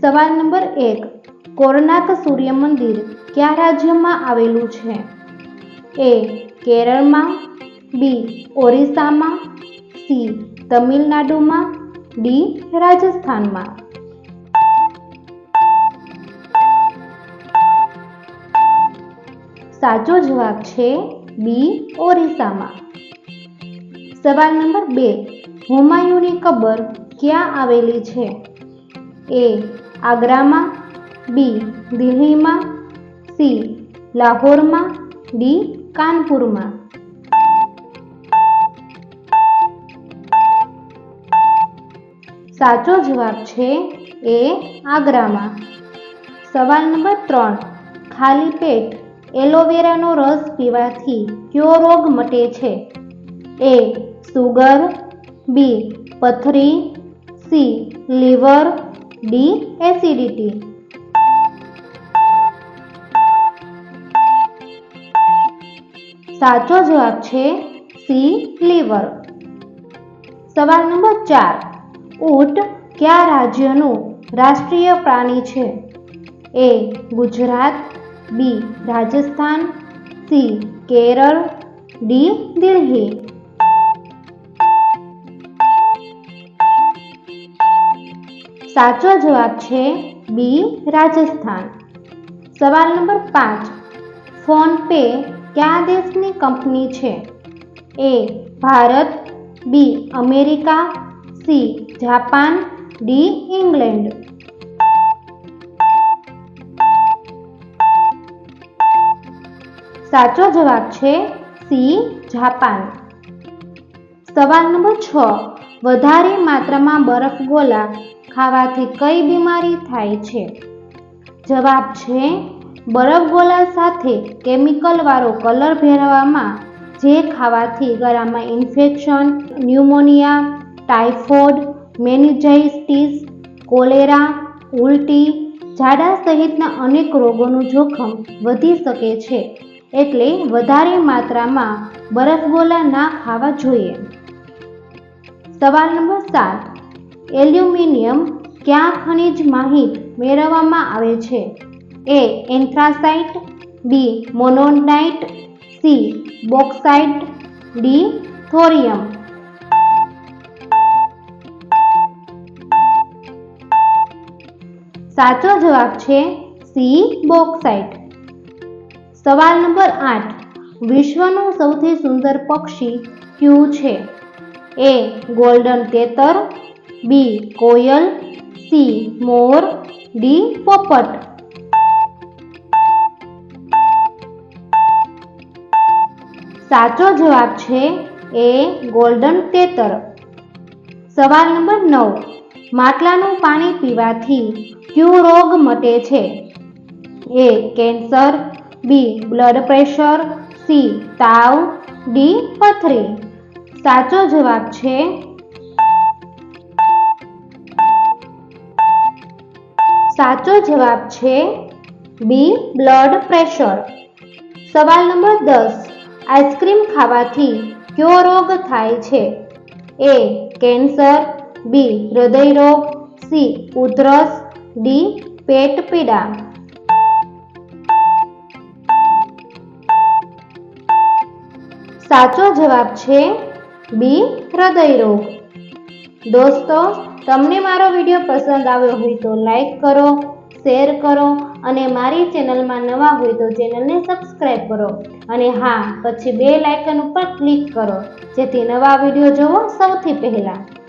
સવાલ નંબર 1. કોણાર્ક સૂર્ય મંદિર કયા રાજ્યમાં આવેલું છે? એ. કેરળમાં, બી. ઓરિસ્સામાં, સી. તમિલનાડુમાં, ડી. રાજસ્થાનમાં. સાચો જવાબ છે બી. ઓરિસ્સામાં. સવાલ નંબર 2. હુમાયુની કબર ક્યાં આવેલી છે? એ. આગ્રામાં, બી. દિલ્હીમાં, સી. લાહોરમાં, ડી. કાનપુરમાં. સાચો જવાબ છે એ. આગ્રામાં. સવાલ નંબર 3. ખાલી પેટ એલોવેરાનો રસ પીવાથી કયો રોગ મટે છે? એ. સુગર, બી. પથરી, સી. Liver, D. એસિડિટી. સાચો જવાબ છે સી. લીવર. સવાલ નંબર 4. ઊંટ કયા રાજ્યનું રાષ્ટ્રીય પ્રાણી છે? એ. ગુજરાત, બી. રાજસ્થાન, સી. કેરળ, ડી. દિલ્હી. સાચો જવાબ છે બી. રાજસ્થાન. સવાલ નંબર 5. ફોન પે કયા દેશની કંપની છે? A. Bharat, B. America, C. Japan, D. England. સાચો જવાબ છે સી. જાપાન. સવાલ નંબર 6. વધારે માત્રામાં બરફગોળા ખાવાથી કઈ બીમારી થાય છે? જવાબ છે બરફગોળા સાથે કેમિકલ વાળો કલર ભેળવવામાં જે ખાવાથી ગળામાં infection, pneumonia, typhoid, meningitis, cholera, ઉલટી, ઝાડા સહિતના અનેક રોગોનું જોખમ વધી શકે છે. એટલે વધારે માત્રામાં બરફગોળા ના ખાવા જોઈએ. સવાલ નંબર 7. એલ્યુમિનિયમ કયા ખનિજમાંથી મેળવવામાં આવે છે? એ. એન્થ્રાસાઇટ, બી. મોનોનાઇટ, સી. Bauxite, D. થોરિયમ. સાચો જવાબ છે સી. બોક્સાઇટ. સવાલ નંબર 8. વિશ્વનું સૌથી સુંદર પક્ષી કયું છે? એ. ગોલ્ડન તેતર, બી. કોયલ, સી. મોર, ડી. પોપટ. સાચો જવાબ છે એ. ગોલ્ડન તેતર. સવાલ નંબર 9. માટલાનું પાણી પીવાથી કયો રોગ મટે છે? A. Cancer, B. Blood pressure, C. તાવ, ડી. પથરી. સાચો જવાબ છે બી. Blood pressure. સવાલ નંબર 10. આઈસ્ક્રીમ ખાવાથી કયો રોગ થાય છે? એ. Cancer, B. હૃદય રોગ, સી. ઉધરસ, ડી. પેટ પીડા. સાચો જવાબ છે બી. હૃદય રોગ. દોસ્તો, તમને મારો વિડીયો પસંદ આવ્યો હોય તો લાઈક કરો, શેર કરો અને મારી ચેનલમાં નવા હોય તો ચેનલને સબસ્ક્રાઈબ કરો અને હા, પછી બેલ આઇકન ઉપર ક્લિક કરો જેથી નવા વિડીયો જોવો સૌથી પહેલા.